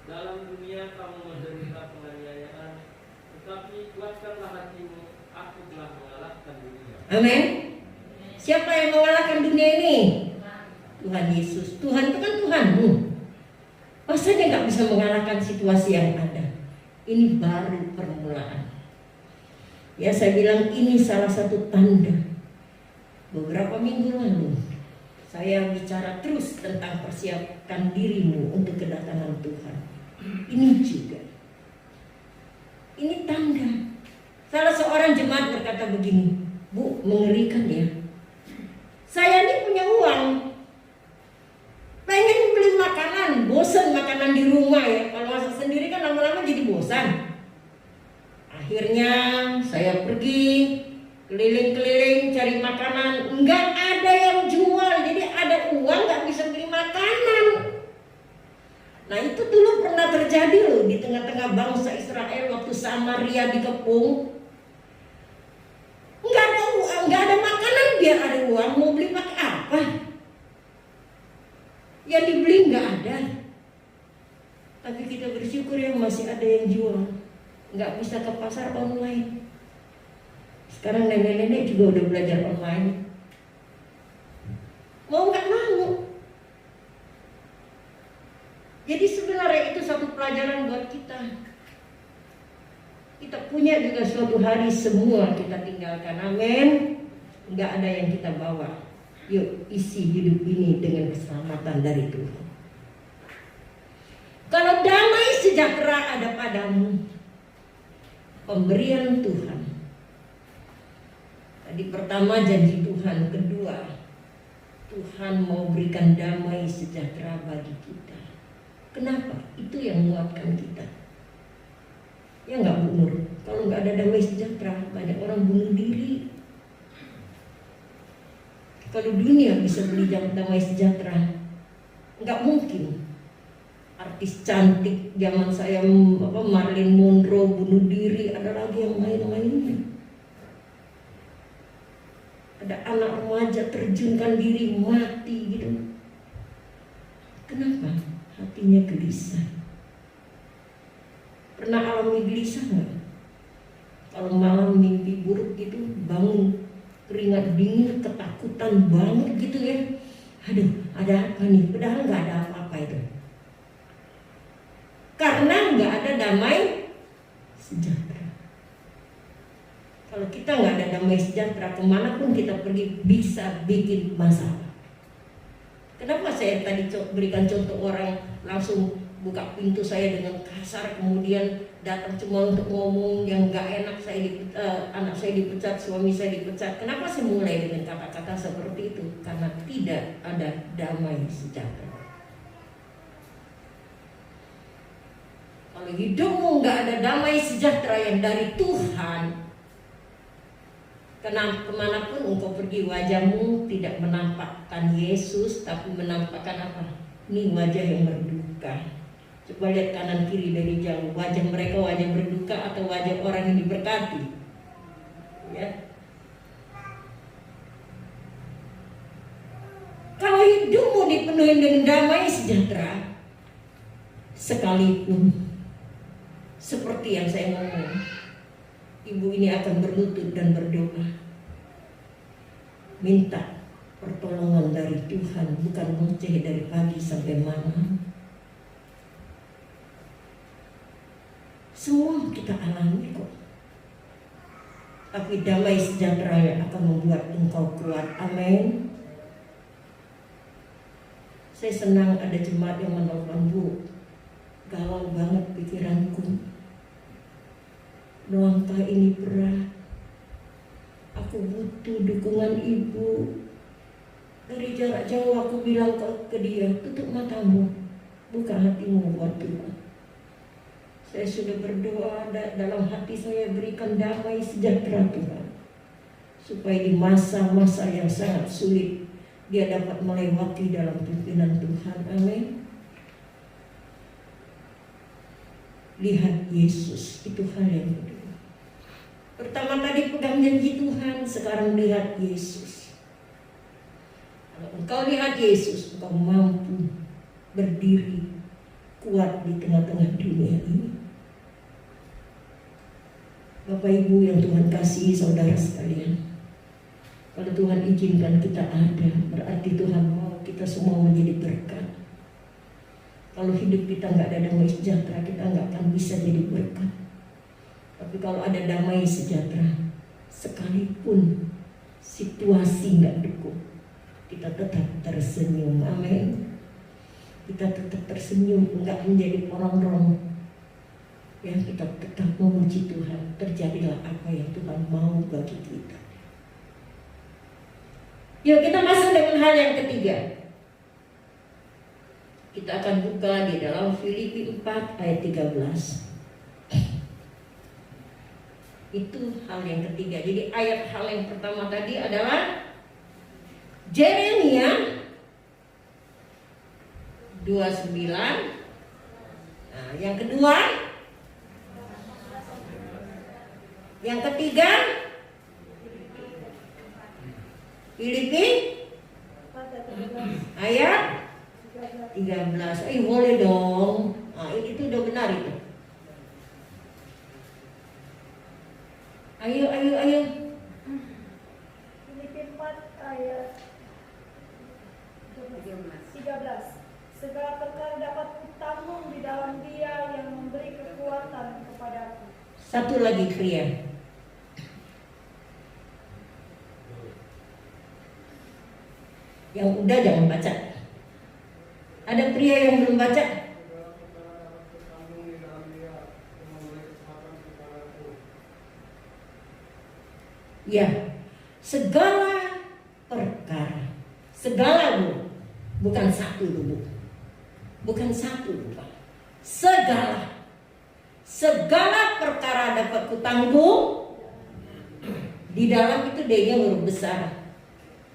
Dalam dunia kamu menderita penganiayaan, tetapi kuatkanlah hatimu, aku telah mengalahkan dunia. Amin. Siapa yang mengalahkan dunia ini? Tuhan Yesus. Tuhan itu kan Tuhanmu. Masa dia gak bisa mengalahkan situasi yang ada? Ini baru permulaan. Ya, saya bilang ini salah satu tanda. Beberapa minggu lalu saya bicara terus tentang persiapkan dirimu untuk kedatangan Tuhan. Ini juga, ini tanda. Salah seorang jemaat berkata begini, Bu, mengerikan ya. Saya ini punya uang, pengen beli makanan, bosan makanan di rumah ya. Kalau masak sendiri kan lama-lama jadi bosan. Akhirnya saya pergi keliling-keliling cari makanan, nggak ada yang jual. Jadi ada uang nggak bisa beli makanan. Nah itu dulu pernah terjadi loh di tengah-tengah bangsa Israel waktu Samaria dikepung. Nggak ada uang, nggak ada makanan, biar ada uang mau beli pakai apa? Yang dibeli nggak ada. Tapi kita bersyukur ya masih ada yang jual. Nggak bisa ke pasar online. Sekarang nenek-nenek juga udah belajar online. Mau nggak mau. Jadi sebenarnya itu satu pelajaran buat kita. Kita punya juga suatu hari semua kita tinggalkan. Amin. Nggak ada yang kita bawa. Yuk isi hidup ini dengan keselamatan dari Tuhan. Kalau damai sejahtera ada padamu, pemberian Tuhan. Tadi pertama janji Tuhan, kedua Tuhan mau berikan damai sejahtera bagi kita. Kenapa? Itu yang menguatkan kita. Ya nggak Bu Nur? Kalau nggak ada damai sejahtera, banyak orang bunuh diri. Kalau dunia bisa beli damai sejahtera, nggak mungkin. Artis cantik zaman saya Marilyn Monroe bunuh diri, ada lagi yang lain-lainnya. Ada anak remaja terjunkan diri mati gitu. Kenapa? Hatinya gelisah. Pernah alami gelisah nggak? Kalau malam mimpi buruk gitu, bangun keringat dingin, ketakutan banget gitu ya. Aduh, ada apa nih? Padahal nggak ada apa-apa itu. Karena nggak ada damai sejahtera. Kalau kita nggak ada damai sejahtera, kemanapun kita pergi bisa bikin masalah. Kenapa saya tadi berikan contoh orang langsung buka pintu saya dengan kasar, kemudian datang cuma untuk ngomong yang nggak enak, anak saya dipecat, suami saya dipecat. Kenapa saya mulai dengan kata-kata seperti itu? Karena tidak ada damai sejahtera. Kalau hidupmu nggak ada damai sejahtera yang dari Tuhan, kemanapun engkau pergi, wajahmu tidak menampakkan Yesus, tapi menampakkan apa? Ini wajah yang berduka. Coba lihat kanan kiri dari jauh, wajah mereka wajah berduka atau wajah orang yang diberkati? Ya. Kalau hidupmu dipenuhi dengan damai sejahtera, sekalipun seperti yang saya ngomong, ibu ini akan berlutut dan berdoa, minta pertolongan dari Tuhan, bukan ngoceh dari pagi sampai malam. Semua kita alami kok. Tapi damai sejahtera yang akan membuat engkau kuat. Amin. Saya senang ada jemaat yang menelpon, Bu, galau banget pikiranku. Langkah ini berat. Aku butuh dukungan ibu. Dari jarak jauh aku bilang ke dia, tutup matamu, buka hatimu buat Tuhan. Saya sudah berdoa, dalam hati saya berikan damai sejahtera Tuhan, supaya di masa-masa yang sangat sulit dia dapat melewati dalam pimpinan Tuhan. Amin. Lihat Yesus, itu hal yang kedua. Pertama tadi pegang janji Tuhan, sekarang lihat Yesus. Kalau engkau lihat Yesus, engkau mampu berdiri kuat di tengah-tengah dunia ini. Bapak Ibu yang Tuhan kasihi, saudara sekalian, kalau Tuhan izinkan kita ada, berarti Tuhan mau kita semua menjadi berkat. Kalau hidup kita nggak ada damai sejahtera, kita nggak akan bisa jadi berkat. Tapi kalau ada damai sejahtera, sekalipun situasi nggak dukung, kita tetap tersenyum. Amin. Kita tetap tersenyum, nggak menjadi orang-orang. Ya, kita tetap memuji Tuhan. Terjadilah apa yang Tuhan mau bagi kita. Yuk kita masuk dengan hal yang ketiga. Kita akan buka di dalam Filipi 4 ayat 13. Itu hal yang ketiga. Jadi hal yang pertama tadi adalah Yeremia 29. Nah, yang kedua, yang ketiga, Filipi ayat 13. Boleh dong. Nah, itu udah benar itu. Ayo. Filipi 4 ayat 13. Segala perkara dapat kutanggung di dalam Dia yang memberi kekuatan kepadaku. Satu lagi pria. Yang udah jangan baca. Ada pria yang belum baca? Ya, segala perkara, segala Bu, bukan satu Bu, bukan satu Pak. Segala perkara dapat kutanggung. Di dalam itu D-nya huruf besar.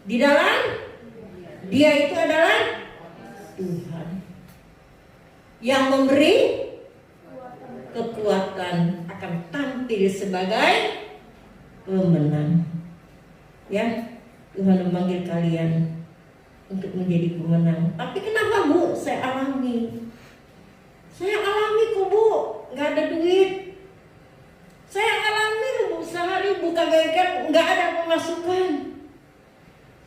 Di dalam Dia itu adalah Tuhan yang memberi kekuatan, akan tampil sebagai pemenang. Ya, Tuhan memanggil kalian untuk menjadi pemenang. Tapi kenapa Bu? Saya alami kok Bu, nggak ada duit. Saya alami loh Bu, sehari buka bengkel nggak ada pemasukan.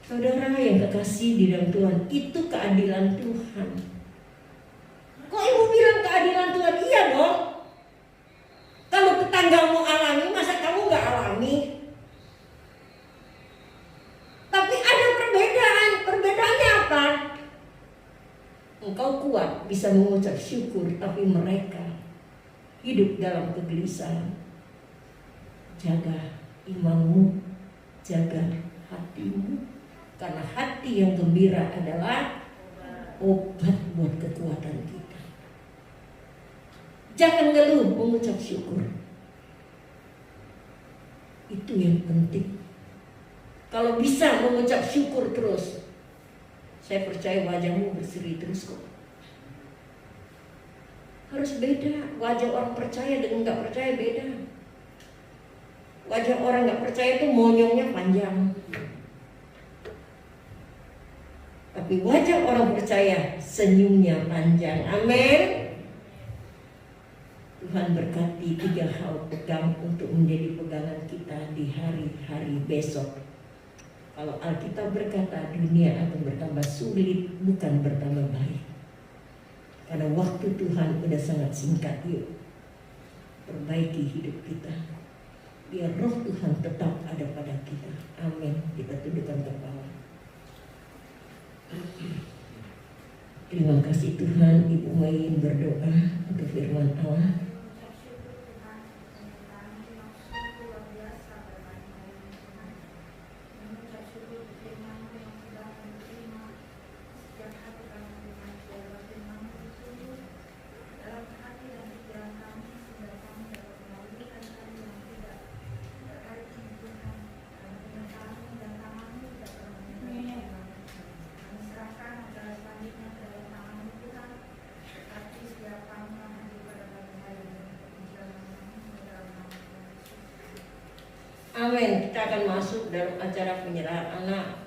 Saudara yang kekasih di dalam Tuhan, itu keadilan Tuhan. Kok ibu bilang keadilan Tuhan? Iya dong. Kalau tetanggamu alami, masa kamu nggak alami? Tapi ada perbedaan. Perbedaannya apa? Engkau kuat bisa mengucap syukur, tapi mereka hidup dalam kegelisahan. Jaga imanmu, jaga hatimu, karena hati yang gembira adalah obat buat kekuatan kita. Jangan ngeluh, mengucap syukur. Itu yang penting. Kalau bisa mengucap syukur terus, saya percaya wajahmu berseri terus kok. Harus beda. Wajah orang percaya dengan nggak percaya beda. Wajah orang nggak percaya itu monyongnya panjang. Tapi wajah orang percaya senyumnya panjang. Amin. Tuhan berkati 3 hal pegang untuk menjadi pegangan kita di hari-hari besok. Kalau Alkitab berkata dunia akan bertambah sulit, bukan bertambah baik. Karena waktu Tuhan sudah sangat singkat. Yuk, perbaiki hidup kita. Biar roh Tuhan tetap ada pada kita. Amin. Kita tundukkan kepala. Terima kasih Tuhan. Ibu Mayin berdoa untuk firman Allah. Amin. Kita akan masuk dalam acara penyerahan anak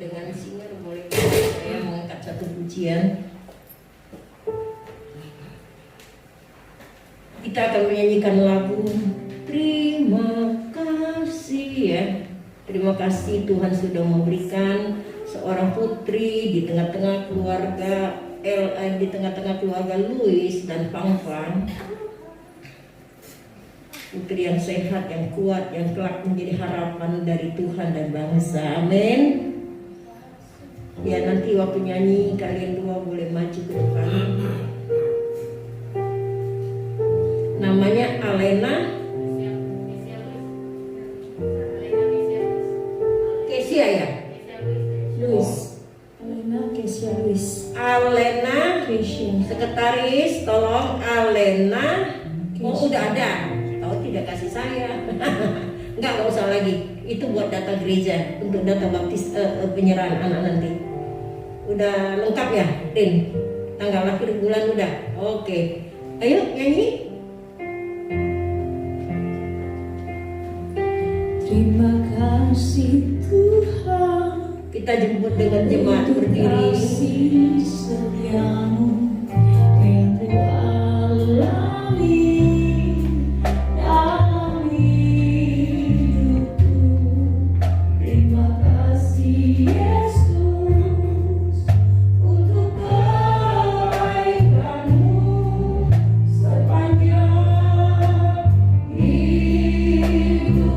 dengan singer. Boleh saya mengangkat satu pujian. Kita akan menyanyikan lagu Terima Kasih ya. Terima kasih Tuhan sudah memberikan seorang putri di tengah-tengah keluarga di tengah-tengah keluarga Louis dan Pang-Pang. Putri yang sehat, yang kuat, yang kelak menjadi harapan dari Tuhan dan bangsa. Amin. Ya, nanti waktu nyanyi kalian dua boleh maju ke depan. Namanya Alena Kesia ya? Luis. Alena Kesia Luis. Alena Kesia. Sekretaris, tolong Alena. Oh, udah ada. Tahu tidak kasih saya. Enggak usah lagi. Itu buat data gereja untuk data baptis penyerahan anak nanti. Udah lengkap ya, Rin? Tanggal lahir bulan udah. Oke. Ayo nyanyi. Terima kasih Tuhan. Kita jemput dengan jemaat berdiri. Kasih setiamu yang ku alami dalam hidupku. Terima kasih Yesus untuk kebaikanmu sepanjang hidupku.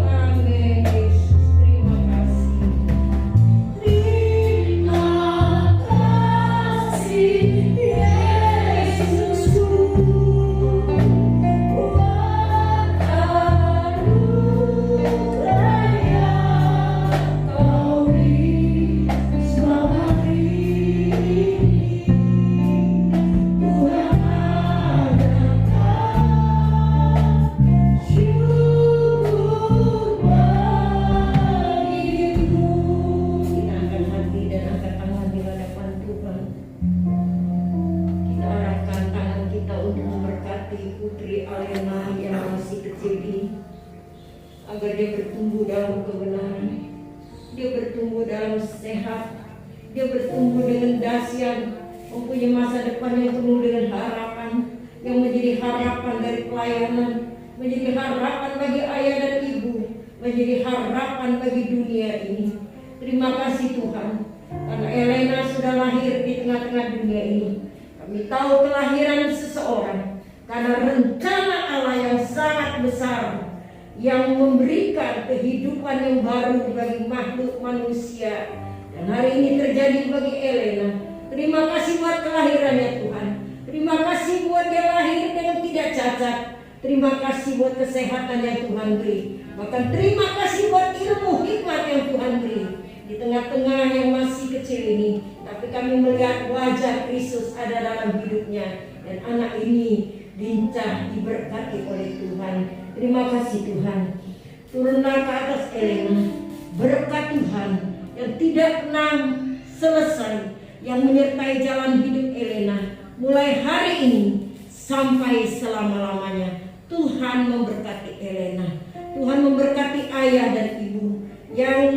Amin. Yesus, terima kasih. Terima kasih Yesusku, buat anugerah yang Kau beri selama ini. Tuhan adakan syukur bagiku. Kita akan hati dan angkat tangan di hadapan Tuhan. Kita arahkan tangan kita untuk memberkati Putri Alena yang masih kecil ini, agar dia bertumbuh dalam kebenaran. dia bertumbuh dalam sehat, dia bertumbuh dengan dahsyat, mempunyai masa depan yang penuh dengan harapan, yang menjadi harapan dari pelayanan, menjadi harapan bagi ayah dan ibu, menjadi harapan bagi dunia ini. Terima kasih Tuhan, karena Elena sudah lahir di tengah-tengah dunia ini. Kami tahu kelahiran seseorang karena rencana Allah yang sangat besar, yang memberikan kehidupan yang baru bagi makhluk manusia. Dan hari ini terjadi bagi Elena. Terima kasih buat kelahirannya Tuhan. Terima kasih buat dia lahir dengan tidak cacat. Terima kasih buat kesehatan yang Tuhan beri. Bahkan terima kasih buat ilmu hikmat yang Tuhan beri. Di tengah-tengah yang masih kecil ini, tapi kami melihat wajah Kristus ada dalam hidupnya. Dan anak ini lincah diberkati oleh Tuhan. Terima kasih Tuhan. Turunlah ke atas Elena berkat Tuhan yang tidak pernah selesai, yang menyertai jalan hidup Elena mulai hari ini sampai selama-lamanya. Tuhan memberkati Elena. Tuhan memberkati ayah dan ibu yang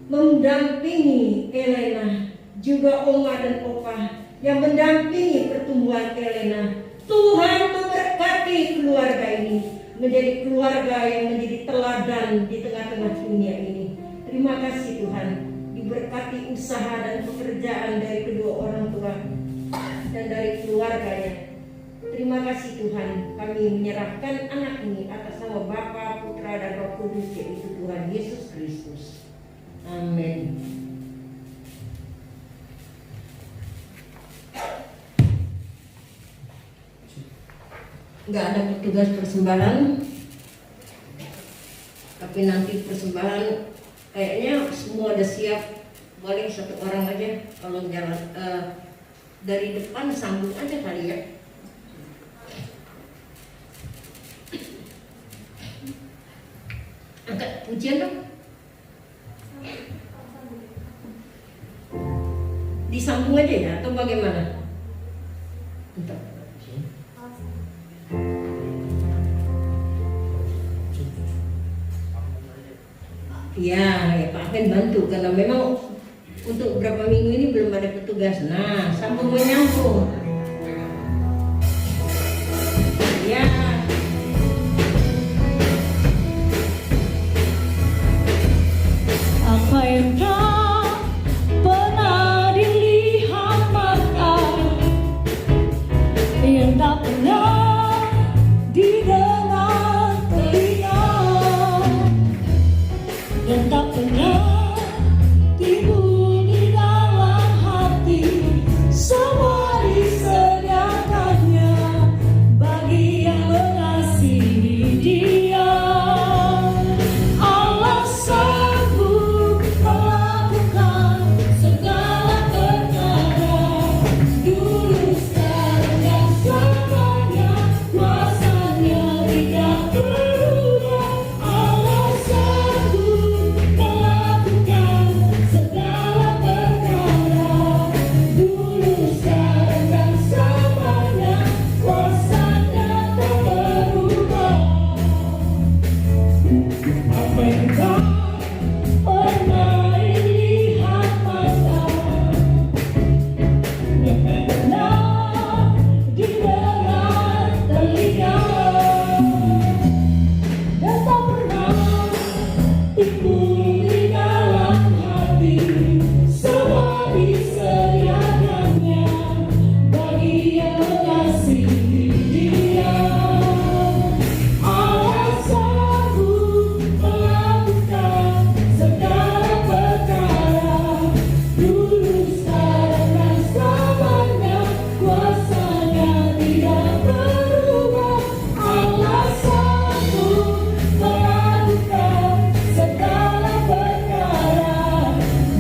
mendampingi Elena, juga oma dan opa yang mendampingi pertumbuhan Elena. Tuhan memberkati keluarga ini menjadi keluarga yang menjadi teladan di tengah-tengah dunia ini. Terima kasih Tuhan, diberkati usaha dan pekerjaan dari kedua orang tua dan dari keluarganya. Terima kasih Tuhan, kami menyerahkan anak ini atas nama Bapa, Putra dan Roh Kudus, yaitu Tuhan Yesus Kristus. Amin. Nggak ada petugas persembahan, tapi nanti persembahan kayaknya semua udah siap. Boleh satu orang aja kalau jalan dari depan, sambung aja kali ya. Angkat pujian dong. Disambung aja ya atau bagaimana? Entah. Ya Pak akan bantu karena memang untuk beberapa minggu ini belum ada petugas. Nah, sambung menyambung. Ya. Apa yang tak pernah dilihat mata, yang tak pernah didengar telinga, yang tak pernah timbul di dalam hati, semua disediakannya bagi yang mengasihi Dia. Allah sanggup melakukan segala perkara, dulu sekarang dan selamanya, kuasanya tidak berubah. Allah sanggup melakukan segala perkara, dulu sekarang dan selamanya, kuasanya tak berubah. Apa yang tak pernah dilihat mata, yang tak pernah didengar telinga, dan tak pernah timbul di dalam hati, semua disediakannya bagi yang mengasihi Dia. Allah sanggup melakukan segala perkara, dulu sekarang dan selamanya, kuasanya tidak berubah. Allah sanggup melakukan segala perkara,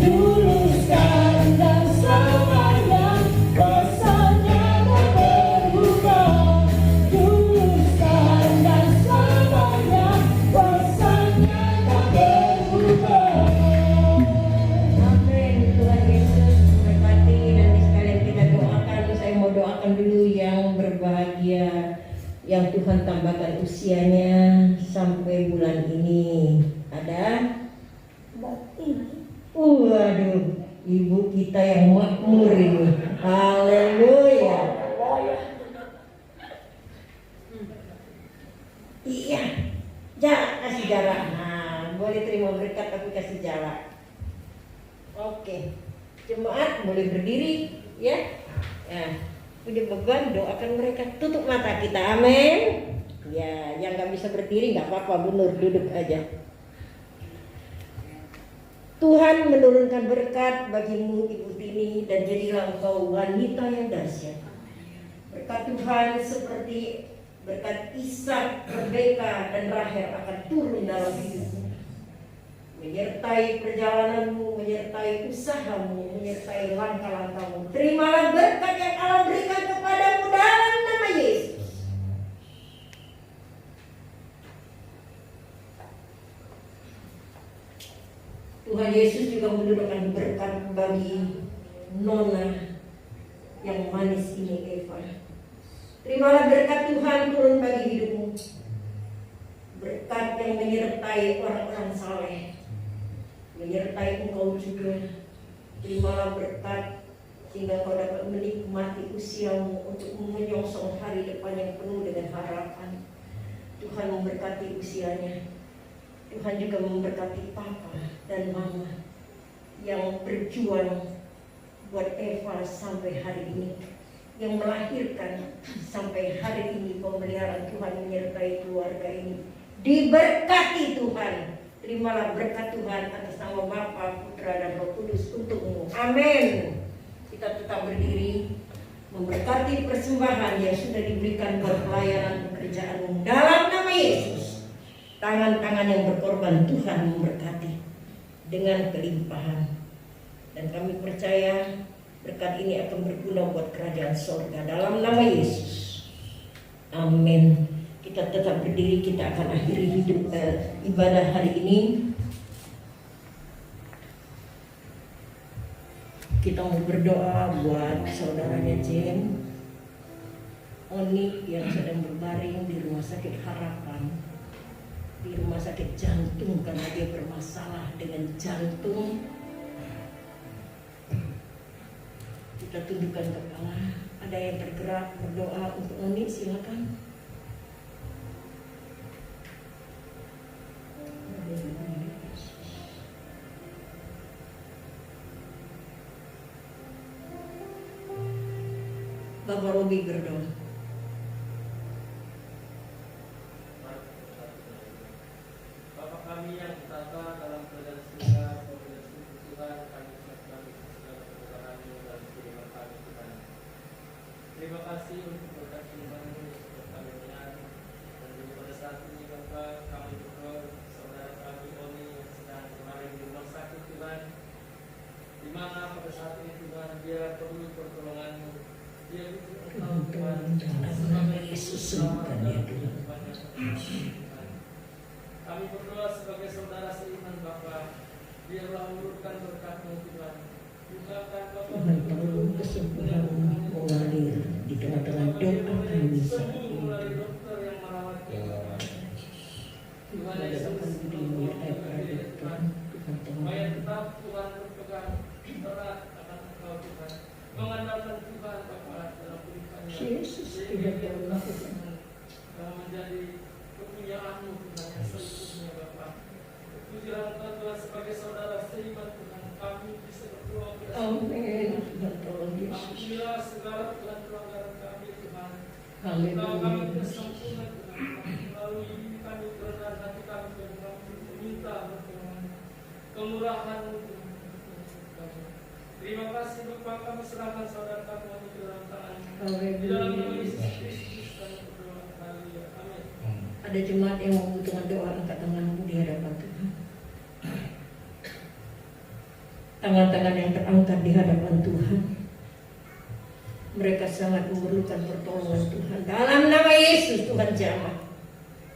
dulu sekarang dan selamanya, kuasanya tak berubah. Dulu sekarang dan selamanya, kuasanya tak berubah. Amin. Tuhan Yesus memberkati. Nanti sekalian kita doakan. Saya mau doakan dulu yang berbahagia, yang Tuhan tambahkan usianya sampai bulan ini. Ada? berkat ini. Waduh, ibu kita yang makmur ini. Haleluya. Iya, kasih jarak. Nah, boleh terima berkat tapi kasih jarak. Oke, jemaat boleh berdiri ya. Ya, udah beban doakan mereka. Tutup mata kita, amin. Ya, yang nggak bisa berdiri nggak apa-apa, benar duduk aja. Tuhan menurunkan berkat bagimu Ibu Tini dan jadilah engkau wanita yang dahsyat. Berkat Tuhan seperti berkat Ishak, Rebeka dan Rahel akan turun dalam hidupmu, menyertai perjalananmu, menyertai usahamu, menyertai langkah-langkahmu. Terimalah berkat yang Allah berikan kepadamu dalam nama Yesus. Tuhan Yesus juga menurunkan berkat bagi Nona yang manis ini, Eva. Terimalah berkat Tuhan turun bagi hidupmu. Berkat yang menyertai orang-orang saleh, menyertai engkau juga. Terimalah berkat sehingga kau dapat menikmati usiamu untuk menyongsong hari depan yang penuh dengan harapan. Tuhan memberkati usianya. Tuhan juga memberkati papa dan mama yang berjuang buat Eva sampai hari ini, yang melahirkan sampai hari ini. Pemeliharaan Tuhan menyertai keluarga ini. Diberkati Tuhan. Terimalah berkat Tuhan atas nama Bapa, Putra dan Roh Kudus untukmu. Amin. Kita tetap berdiri memberkati persembahan yang sudah diberikan buat pelayanan pekerjaanmu dalam nama Yesus. Tangan-tangan yang berkorban Tuhan memberkati dengan kelimpahan. Dan kami percaya berkat ini akan berguna buat kerajaan sorga dalam nama Yesus. Amin. Kita tetap berdiri, kita akan akhiri ibadah hari ini. Kita mau berdoa buat saudaranya Jen Oni yang sedang berbaring di rumah sakit Harapan, di rumah sakit jantung karena dia bermasalah dengan jantung. Kita tundukkan kepala. Ada yang bergerak berdoa untuk Oni, silakan. Bapak Robi berdoa. Bapa kami yang bertata dalam kerajaan surga, providence Tuhan, kami ucapkan segala kebenaran-Mu dan firman kami Tuhan. Terima kasih untuk berkat firman-Mu yang sudah kami dengar. Dan juga pada saat ini Bapa, kami berdoa saudara kami Oni yang sedang kemarin di rumah sakit Tuhan, di mana pada saat ini Tuhan dia perlu pertolongan-Mu. Dia butuh Engkau Tuhan, sebagai Yesus sembuhkan dia Tuhan. Kami berdoa sebagai saudara seiman Bapa, biarlah ulurkan berkat-Mu Tuhan. Bukakan Bapa Tuhan tolong kesembuhan-Mu mengalir di tengah-tengah doa kami saat sembuh ini. melalui dokter yang merawat kita. Tuhan Yesus Tuhan supaya tetap Tuhan berpegang erat akan Engkau Tuhan, mengandalkan Tuhan Bapa dalam kehidupannya. Yesus Sehingga dia tidak menjadi kepunyaan-Mu Tuhan yang seutuhnya Bapa. Pujilah Engkau Tuhan sebagai saudara seiman Tuhan, kami bisa berdoa kepada Amin. Tuhan tolong Yesus. Ampunilah segala Tuhan pelanggaran kami Tuhan. Engkau Haleluya. kami bersempurna Tuhan. Melalui ini kami berendah hati kami Tuhan, kami meminta pertolongan kemurahan-Mu Tuhan. Terima kasih Bapa, kami serahkan saudara kami di dalam tangan-Mu. Di dalam nama Yesus Kristus kami berdoa. Haleluya. Amin. Ada jemaat yang membutuhkan doa, angkat tanganmu di hadapan Tuhan. Tangan-tangan yang terangkat di hadapan Tuhan, mereka sangat memerlukan pertolongan Tuhan. Dalam nama Yesus Tuhan jamah.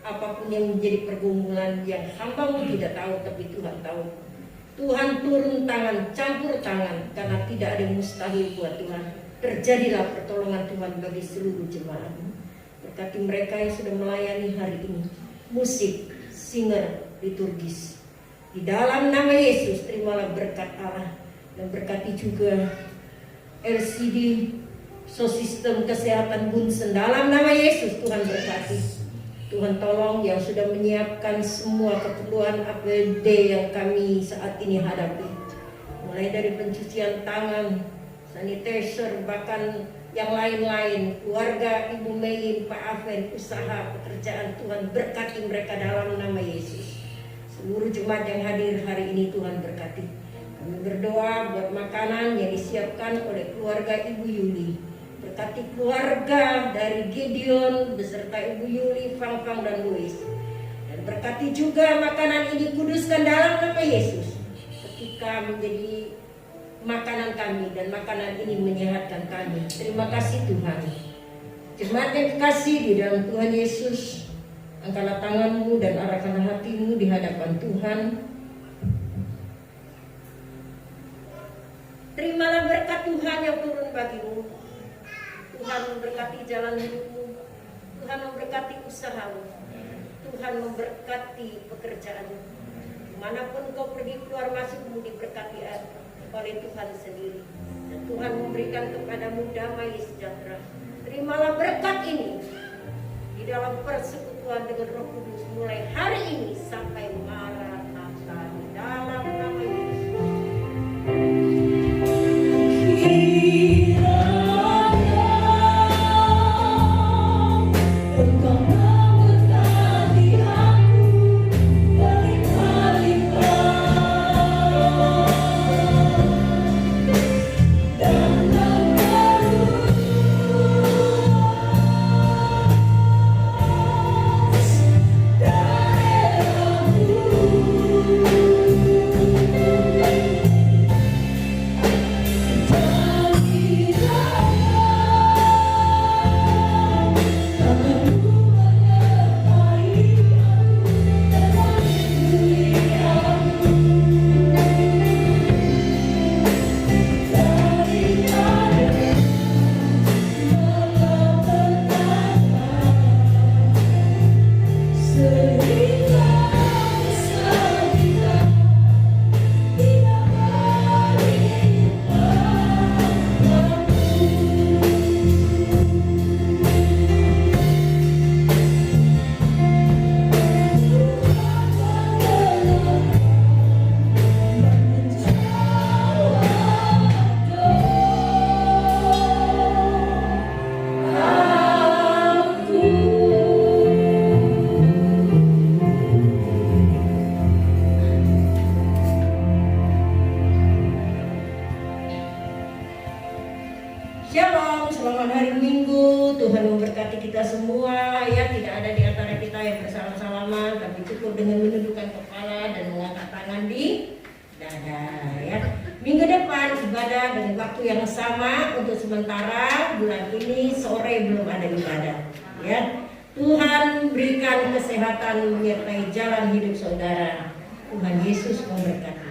Apapun yang menjadi pergumulan yang hamba-Mu tidak tahu, tapi Tuhan tahu. Tuhan turun tangan, campur tangan, karena tidak ada yang mustahil buat Tuhan. Terjadilah pertolongan Tuhan bagi seluruh jemaat-Mu. Berkati mereka yang sudah melayani hari ini. Musik, singer, liturgis. Di dalam nama Yesus, terimalah berkat Allah. Dan berkati juga LCD, Sosistem Kesehatan Bunsen. Dalam nama Yesus, Tuhan berkati. Tuhan tolong yang sudah menyiapkan semua keperluan APD yang kami saat ini hadapi. Mulai dari pencucian tangan, sanitizer, bahkan yang lain-lain. Keluarga Ibu Mei, Pak Afen, usaha, pekerjaan, Tuhan berkati mereka dalam nama Yesus. Seluruh jemaat yang hadir hari ini Tuhan berkati. Kami berdoa buat makanan yang disiapkan oleh keluarga Ibu Yuli. Berkati keluarga dari Gideon beserta Ibu Yuli, Fang, dan Louis. Dan berkati juga makanan ini, kuduskan dalam nama Yesus. Ketika menjadi makanan kami dan makanan ini menyehatkan kami. Terima kasih Tuhan. Jemaat yang dikasih di dalam Tuhan Yesus, angkatlah tanganmu dan arahkanlah hatimu di hadapan Tuhan. Terimalah berkat Tuhan yang turun bagimu. Tuhan memberkati jalan hidupmu. Tuhan memberkati usahamu. Tuhan memberkati pekerjaanmu. Dimanapun kau pergi keluar masukmu diberkati oleh Tuhan sendiri. Dan Tuhan memberikan kepadamu damai sejahtera. Terimalah berkat ini di dalam persekutuan dengan Roh Kudus mulai hari ini sampai Maranatha di dalam nama Yesus. Shalom, selamat hari Minggu. Tuhan memberkati kita semua. Ya, tidak ada di antara kita yang bersalam-salaman, tapi cukup dengan menundukkan kepala dan mengangkat tangan di dada. Ya, minggu depan ibadah dengan waktu yang sama. Untuk sementara bulan ini sore belum ada ibadah. Ya, Tuhan berikan kesehatan menyertai jalan hidup saudara. Tuhan Yesus memberkati.